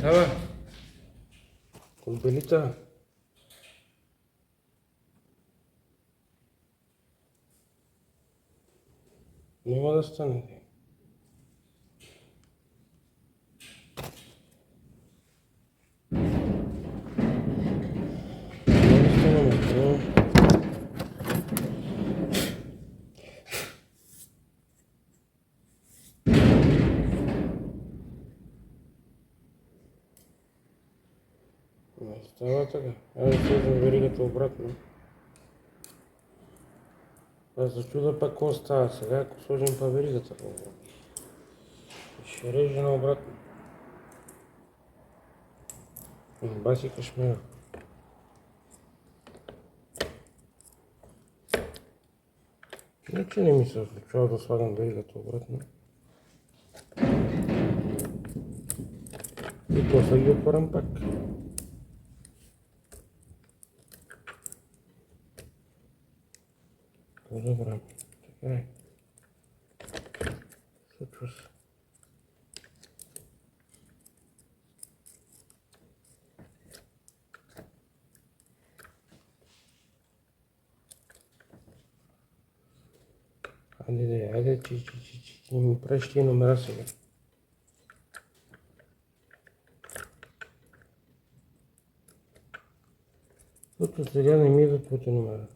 estaba con pelita. Не мога да стане. Не да стане, но... Не става така. Айде сложим веригата обратно. Аз се чуда пак какво става сега, ако сложим па веригата. Ще реже наобратно. Баси кашмира. Иначе не ми се случва да слагам веригата обратно. И после ги отварям пак. Добре, така е. Случва се. Айде, не ми правиш тия номера сега. Защото сега не ми идват твоите номера.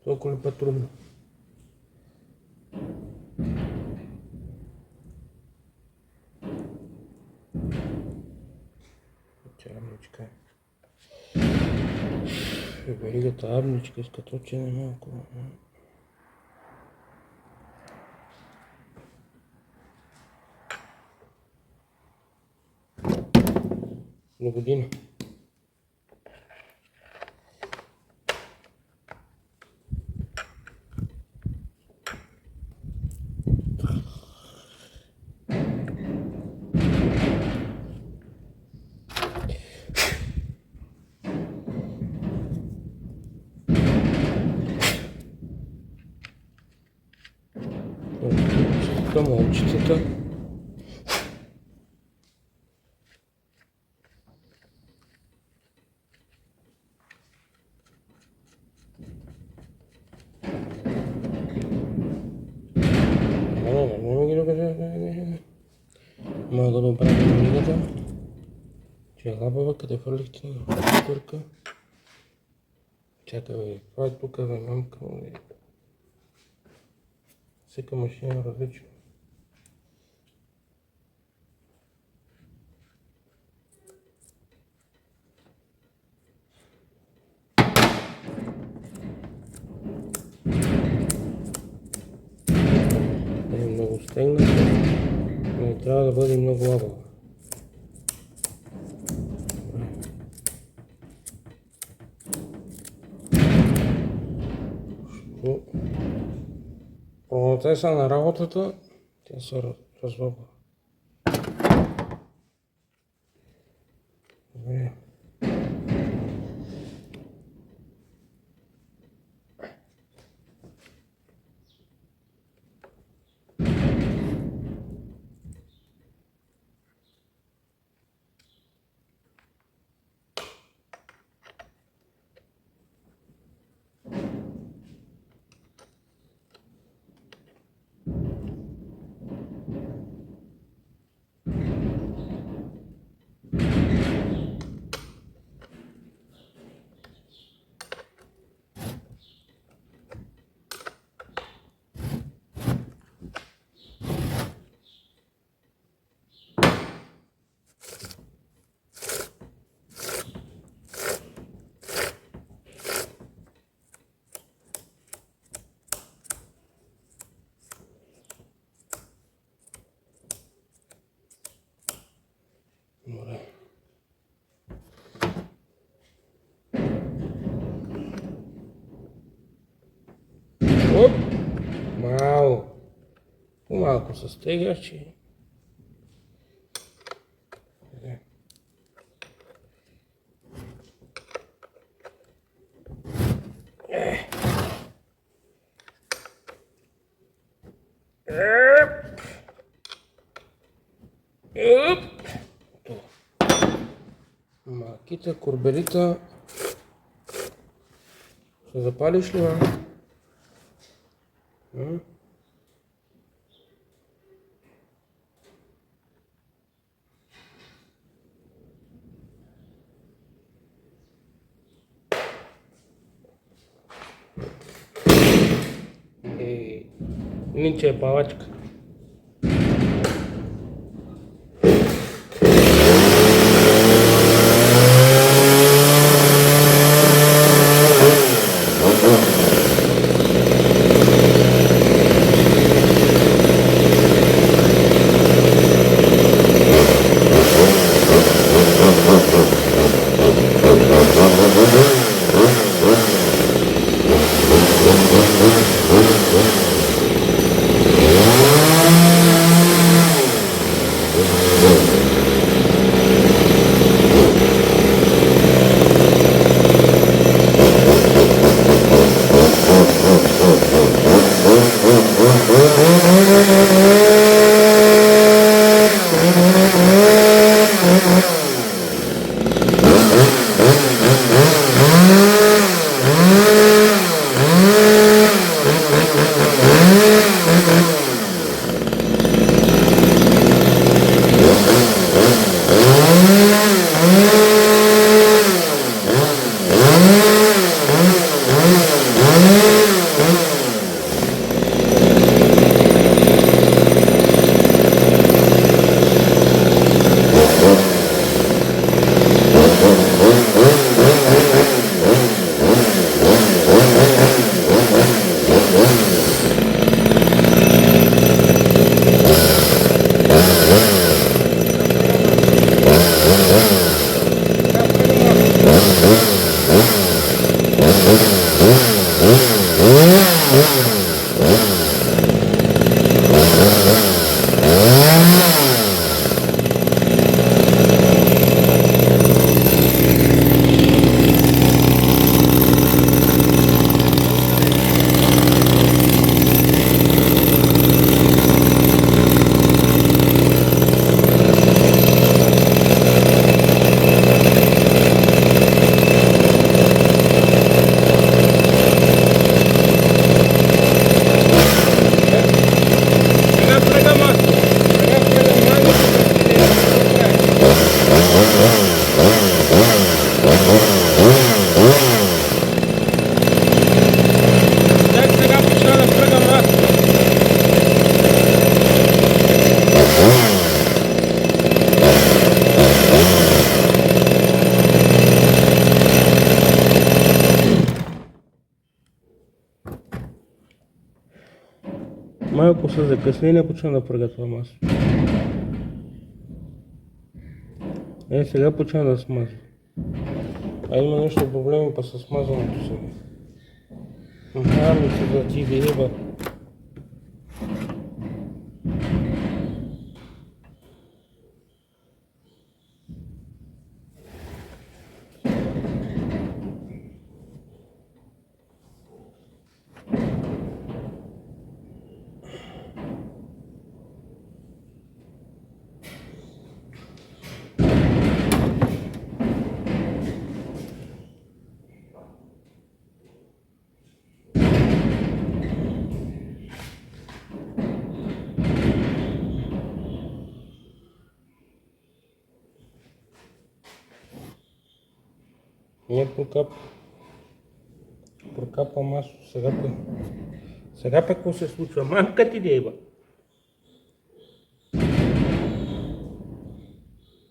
Толкова ли по-трудно? Абничка е. Веригата абничка иска точене малко. На година. Молчицата. Мога да направим веригата. Че е лабава, къде фърлихте на курка. Чакай бе, това е тук бе, мамка. Всека машина е различна. Е много стегната, но трябва да бъде много лабава. Процеса на работата, тя се разлага. Оп! Малко се стегаш и... Кита, корбелита. Ще запалиш ли, бе? Ninče je pavačka. Малко с закъснение почна да пръга това масло. Сега почна да смазва. А има нещо проблеми па с смазването сега. Ми се да ти виеба. Не прокапа масло. Сега пък какво се случва? Мамка ти деба.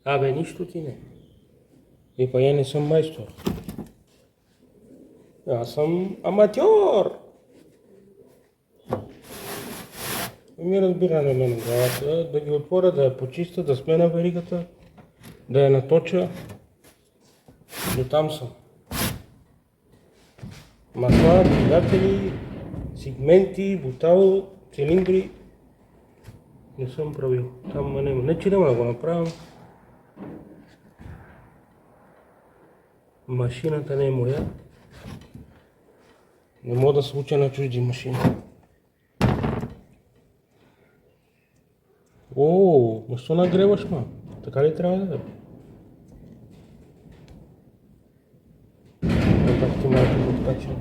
Абе, нищо ти не. И па я не съм майстор. Аз съм аматьор. Ми разбира на мен главата, да ги отворя, да я почиста, да смена веригата, да я наточа. До там съм. Масла, двигатели, сегменти, бутало, цилиндри не съм правил. Там няма. Не че няма да го направя. Машината не е моя. Не мога да се уча на чужди машини. О, защо нагреваш, ма? Така ли трябва да е? начин.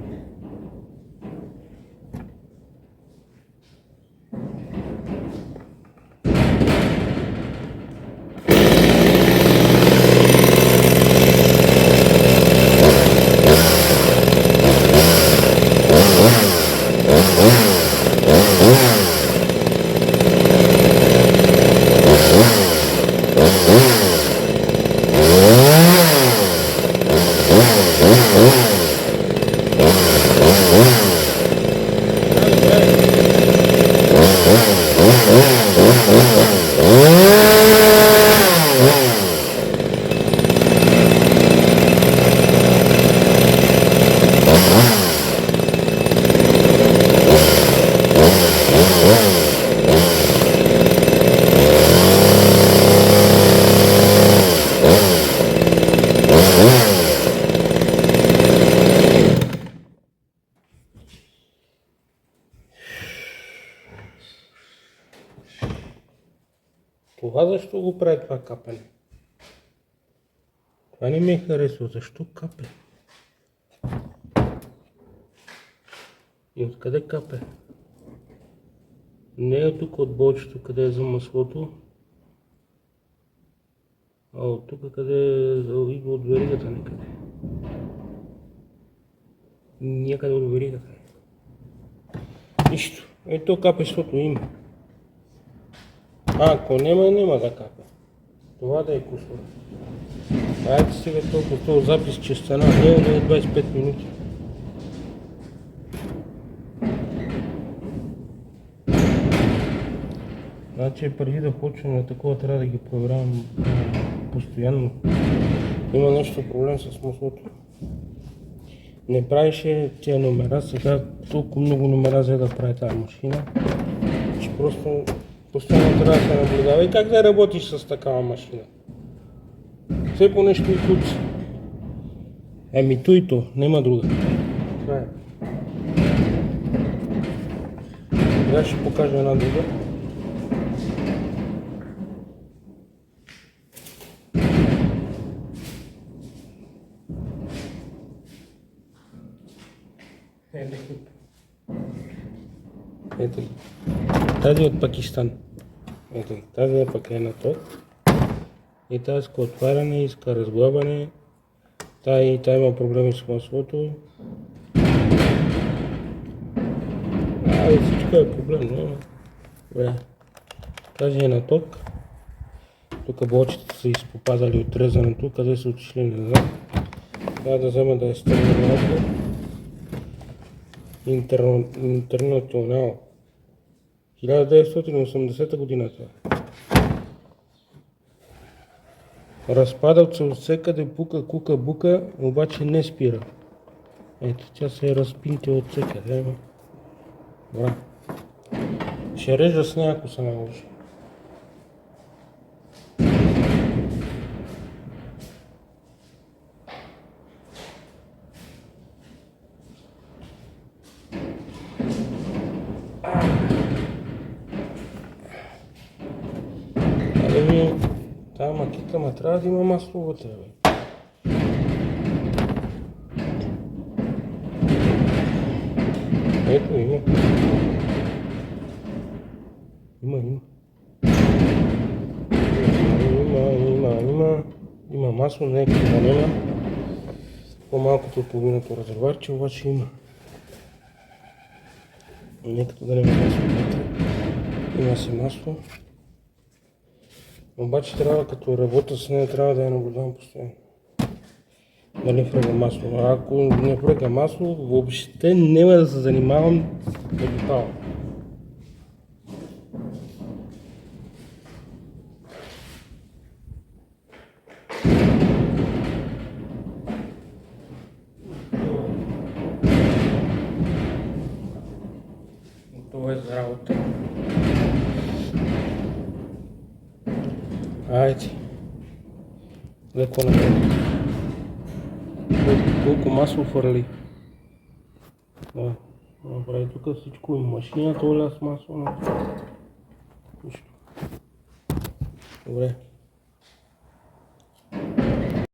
Това защо го прави това капене? Това не ми харесва. Защо капе? И откъде капе? Не е тук от болчето, къде е за маслото, а от тук, къде идва от веригата някъде. Някъде от веригата. Нищо. Ето капе, защото има. Ако няма да капе. Това да е кусор. Айде сега толкова този запис, че стана не е 25 минути. Значи преди да почвам на такова трябва да ги проверявам постоянно. Има нещо проблем с маслото. Не правише тия номера, сега толкова много номера за да прави тази машина, че просто постоянно трябва да се наблюдава. И как да работиш с такава машина? Все по нещо и куци. Еми то и то, нема друга. Това е. Сега ще покажа една друга. Ето ги. Тази от Пакистан. Ето ги. Тази е пък на ток. И тази иска отваряне, иска разглабане. Тая има проблеми с маслото. Всичко е проблем, но добре. Тази е на ток. Тук блочите са изпопадали от резането, къде са отишли, не знам. Трябва да взема да е стърна малко. Интернационал. 1980 година това. Разпадат се от всекъде, пука, кука, бука, обаче не спира. Ето, тя се е разпинти от всекъде. Добре. Ще режа с нея, ако се наложи. Тая макета, ма трябва да има масло вътре, бе. Ето, има. Има масло, не е като да няма. По-малкото от половината резервуарче, обаче има. Не като да няма масло вътре. Има си масло. Обаче трябва, като работя с нея, трябва да я наблюдавам постоянно. Дали връга масло. А ако не връга масло, въобще няма да се занимавам да детално. Това е за работа. Айде. Леко напред. Колко масло фърли. Да. Направи тук всичко. Машината оля с масло. Нищо. Добре.